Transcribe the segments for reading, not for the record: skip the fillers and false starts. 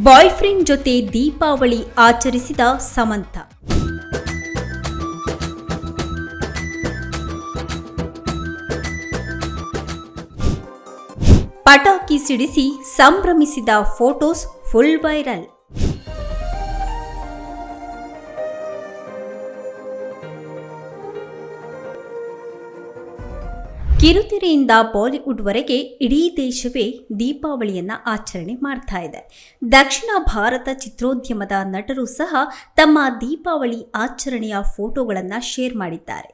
Boy friend ಜೊತೆ ದೀಪಾವಳಿ ಆಚರಿಸಿದ ಸಮಂತ. ಪಟಾಕಿ ಸಿಡಿಸಿ ಸಂಭ್ರಮಿಸಿದ ಫೋಟೋಸ್ ಫುಲ್ ವೈರಲ್. ಕಿರುತೆರೆಯಿಂದ ಬಾಲಿವುಡ್ ವರೆಗೆ ಇಡೀ ದೇಶವೇ ದೀಪಾವಳಿಯನ್ನ ಆಚರಣೆ ಮಾಡ್ತಾ ಇದೆ. ದಕ್ಷಿಣ ಭಾರತ ಚಿತ್ರೋದ್ಯಮದ ನಟರು ಸಹ ತಮ್ಮ ದೀಪಾವಳಿ ಆಚರಣೆಯ ಫೋಟೋಗಳನ್ನು ಶೇರ್ ಮಾಡಿದ್ದಾರೆ.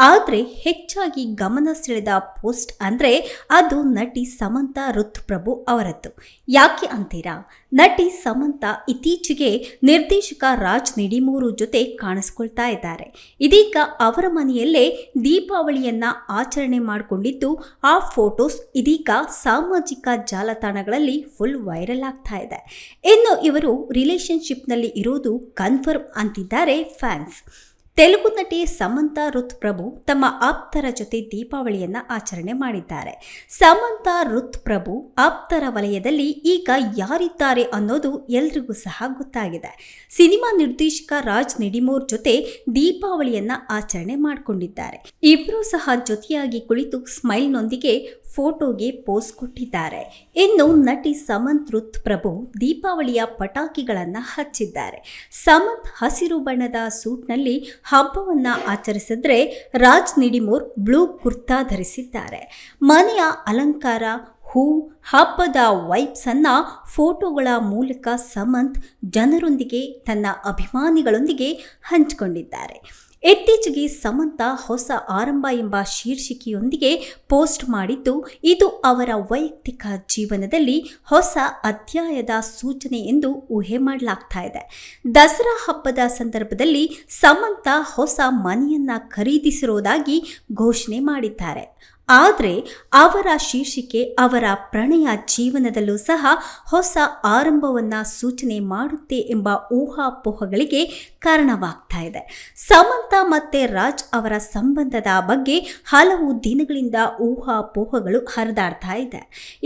ಆದರೆ ಹೆಚ್ಚಾಗಿ ಗಮನ ಸೆಳೆದ ಪೋಸ್ಟ್ ಅಂದರೆ ಅದು ನಟಿ ಸಮಂತಾ ಋತುಪ್ರಭು ಅವರದ್ದು. ಯಾಕೆ ಅಂತೀರಾ? ನಟಿ ಸಮಂತಾ ಇತ್ತೀಚೆಗೆ ನಿರ್ದೇಶಕ ರಾಜ್ ನಿಡಿಮೂರು ಜೊತೆ ಕಾಣಿಸ್ಕೊಳ್ತಾ ಇದ್ದಾರೆ. ಇದೀಗ ಅವರ ಮನೆಯಲ್ಲೇ ದೀಪಾವಳಿಯನ್ನ ಆಚರಣೆ ಮಾಡಿಕೊಂಡಿದ್ದು ಆ ಫೋಟೋಸ್ ಇದೀಗ ಸಾಮಾಜಿಕ ಜಾಲತಾಣಗಳಲ್ಲಿ ಫುಲ್ ವೈರಲ್ ಆಗ್ತಾ ಇದೆ. ಇನ್ನು ಇವರು ರಿಲೇಶನ್ಶಿಪ್ನಲ್ಲಿ ಇರೋದು ಕನ್ಫರ್ಮ್ ಅಂತಿದ್ದಾರೆ ಫ್ಯಾನ್ಸ್. ತೆಲುಗು ನಟಿ ಸಮಂತಾ ಋತುಪ್ರಭು ತಮ್ಮ ಆಪ್ತರ ಜೊತೆ ದೀಪಾವಳಿಯನ್ನ ಆಚರಣೆ ಮಾಡಿದ್ದಾರೆ. ಸಮಂತಾ ಋತುಪ್ರಭು ಆಪ್ತರ ವಲಯದಲ್ಲಿ ಈಗ ಯಾರಿದ್ದಾರೆ ಅನ್ನೋದು ಎಲ್ರಿಗೂ ಸಹ ಗೊತ್ತಾಗಿದೆ. ಸಿನಿಮಾ ನಿರ್ದೇಶಕ ರಾಜ್ ನಿಡಿಮೂರ್ ಜೊತೆ ದೀಪಾವಳಿಯನ್ನ ಆಚರಣೆ ಮಾಡಿಕೊಂಡಿದ್ದಾರೆ. ಇಬ್ಬರೂ ಸಹ ಜೊತೆಯಾಗಿ ಕುಳಿತು ಸ್ಮೈಲ್ನೊಂದಿಗೆ ಫೋಟೋಗೆ ಪೋಸ್ ಕೊಟ್ಟಿದ್ದಾರೆ. ಇನ್ನು ನಟಿ ಸಮಂತ್ ಋತುಪ್ರಭು ದೀಪಾವಳಿಯ ಪಟಾಕಿಗಳನ್ನು ಹಚ್ಚಿದ್ದಾರೆ. ಸಮಂತ್ ಹಸಿರು ಬಣ್ಣದ ಸೂಟ್ನಲ್ಲಿ ಹಬ್ಬವನ್ನ ಆಚರಿಸಿದ್ರೆ ರಾಜ್ ನಿಡಿಮೂರ್ ಬ್ಲೂ ಕುರ್ತಾ ಧರಿಸಿದ್ದಾರೆ. ಮನೆಯ ಅಲಂಕಾರ, ಹೂ, ಹಬ್ಬದ ವೈಬ್ಸ್ ಅನ್ನ ಫೋಟೋಗಳ ಮೂಲಕ ಸಮಂತ್ ಜನರೊಂದಿಗೆ, ತನ್ನ ಅಭಿಮಾನಿಗಳೊಂದಿಗೆ ಹಂಚಿಕೊಂಡಿದ್ದಾರೆ. ಇತ್ತೀಚೆಗೆ ಸಮಂತಾ ಹೊಸ ಆರಂಭ ಎಂಬ ಶೀರ್ಷಿಕೆಯೊಂದಿಗೆ ಪೋಸ್ಟ್ ಮಾಡಿದ್ದು, ಇದು ಅವರ ವೈಯಕ್ತಿಕ ಜೀವನದಲ್ಲಿ ಹೊಸ ಅಧ್ಯಾಯದ ಸೂಚನೆ ಎಂದು ಊಹೆ ಮಾಡಲಾಗ್ತಾ ಇದೆ. ದಸರಾ ಹಬ್ಬದ ಸಂದರ್ಭದಲ್ಲಿ ಸಮಂತಾ ಹೊಸ ಮನೆಯನ್ನ ಖರೀದಿಸಿರುವುದಾಗಿ ಘೋಷಣೆ ಮಾಡಿದ್ದಾರೆ. ಆದರೆ ಅವರ ಶೀರ್ಷಿಕೆ ಅವರ ಪ್ರಣಯ ಜೀವನದಲ್ಲೂ ಸಹ ಹೊಸ ಆರಂಭವನ್ನ ಸೂಚನೆ ಮಾಡುತ್ತೆ ಎಂಬ ಊಹಾಪೋಹಗಳಿಗೆ ಕಾರಣವಾಗ್ತಾ ಇದೆ. ಸಮಂತಾ ಮತ್ತೆ ರಾಜ್ ಅವರ ಸಂಬಂಧದ ಬಗ್ಗೆ ಹಲವು ದಿನಗಳಿಂದ ಊಹಾಪೋಹಗಳು ಹರಿದಾಡ್ತಾ ಇದೆ.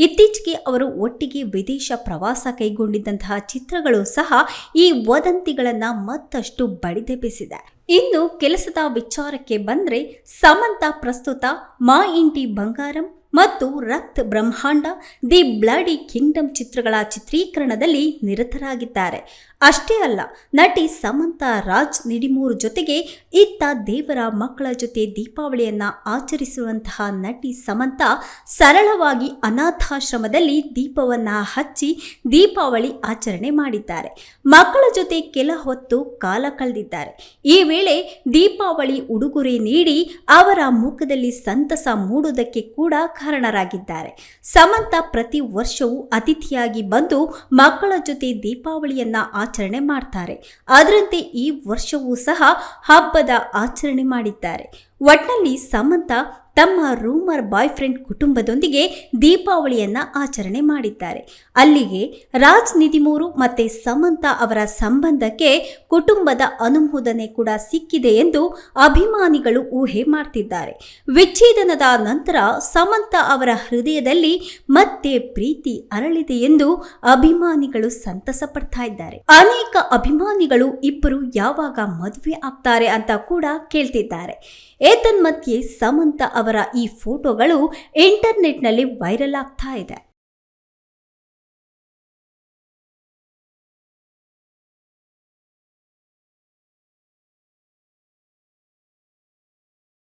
ಇತ್ತೀಚೆಗೆ ಅವರು ಒಟ್ಟಿಗೆ ವಿದೇಶ ಪ್ರವಾಸ ಕೈಗೊಂಡಿದ್ದಂತಹ ಚಿತ್ರಗಳು ಸಹ ಈ ವದಂತಿಗಳನ್ನು ಮತ್ತಷ್ಟು ಬಡಿದೆಬ್ಬಿಸಿದೆ. ಇನ್ನು ಕೆಲಸದ ವಿಚಾರಕ್ಕೆ ಬಂದರೆ ಸಮಂತಾ ಪ್ರಸ್ತುತ ಮಾ ಇಂಟಿ ಬಂಗಾರಂ ಮತ್ತು ರಕ್ತ್ ಬ್ರಹ್ಮಾಂಡ, ದಿ ಬ್ಲಡಿ ಕಿಂಗ್ಡಮ್ ಚಿತ್ರಗಳ ಚಿತ್ರೀಕರಣದಲ್ಲಿ ನಿರತರಾಗಿದ್ದಾರೆ. ಅಷ್ಟೇ ಅಲ್ಲ, ನಟಿ ಸಮಂತಾ ರಾಜ್ ನಿಡಿಮೂರ್ ಜೊತೆಗೆ ಇತ್ತ ದೇವರ ಮಕ್ಕಳ ಜೊತೆ ದೀಪಾವಳಿಯನ್ನ ಆಚರಿಸುವಂತಹ ನಟಿ ಸಮಂತಾ ಸರಳವಾಗಿ ಅನಾಥಾಶ್ರಮದಲ್ಲಿ ದೀಪವನ್ನ ಹಚ್ಚಿ ದೀಪಾವಳಿ ಆಚರಣೆ ಮಾಡಿದ್ದಾರೆ. ಮಕ್ಕಳ ಜೊತೆ ಕೆಲ ಹೊತ್ತು ಕಾಲ ಕಳೆದಿದ್ದಾರೆ. ಈ ವೇಳೆ ದೀಪಾವಳಿ ಉಡುಗೊರೆ ನೀಡಿ ಅವರ ಮುಖದಲ್ಲಿ ಸಂತಸ ಮೂಡುವುದಕ್ಕೆ ಕೂಡ ಕಾರಣರಾಗಿದ್ದಾರೆ. ಸಮಂತಾ ಪ್ರತಿ ವರ್ಷವೂ ಅತಿಥಿಯಾಗಿ ಬಂದು ಮಕ್ಕಳ ಜೊತೆ ದೀಪಾವಳಿಯನ್ನ ಆಚರಣೆ ಮಾಡ್ತಾರೆ. ಅದರಂತೆ ಈ ವರ್ಷವೂ ಸಹ ಹಬ್ಬದ ಆಚರಣೆ ಮಾಡಿದ್ದಾರೆ. ಒಟ್ನಲ್ಲಿ ಸಮಂತಾ ತಮ್ಮ ರೂಮರ್ ಬಾಯ್ ಫ್ರೆಂಡ್ ಕುಟುಂಬದೊಂದಿಗೆ ದೀಪಾವಳಿಯನ್ನ ಆಚರಣೆ ಮಾಡಿದ್ದಾರೆ. ಅಲ್ಲಿಗೆ ರಾಜ್ ನಿಡಿಮೂರು ಮತ್ತೆ ಸಮಂತಾ ಅವರ ಸಂಬಂಧಕ್ಕೆ ಕುಟುಂಬದ ಅನುಮೋದನೆ ಕೂಡ ಸಿಕ್ಕಿದೆ ಎಂದು ಅಭಿಮಾನಿಗಳು ಊಹೆ ಮಾಡ್ತಿದ್ದಾರೆ. ವಿಚ್ಛೇದನದ ನಂತರ ಸಮಂತಾ ಅವರ ಹೃದಯದಲ್ಲಿ ಮತ್ತೆ ಪ್ರೀತಿ ಅರಳಿದೆ ಎಂದು ಅಭಿಮಾನಿಗಳು ಸಂತಸ ಪಡ್ತಾ ಇದ್ದಾರೆ. ಅನೇಕ ಅಭಿಮಾನಿಗಳು ಇಬ್ಬರು ಯಾವಾಗ ಮದುವೆ ಆಗ್ತಾರೆ ಅಂತ ಕೂಡ ಕೇಳ್ತಿದ್ದಾರೆ. ಏತನ್ಮಧ್ಯೆ ಸಮಂತಾ ಅವರ ಈ ಫೋಟೋಗಳು ಇಂಟರ್ನೆಟ್ನಲ್ಲಿ ವೈರಲ್ ಆಗ್ತಾ ಇದೆ.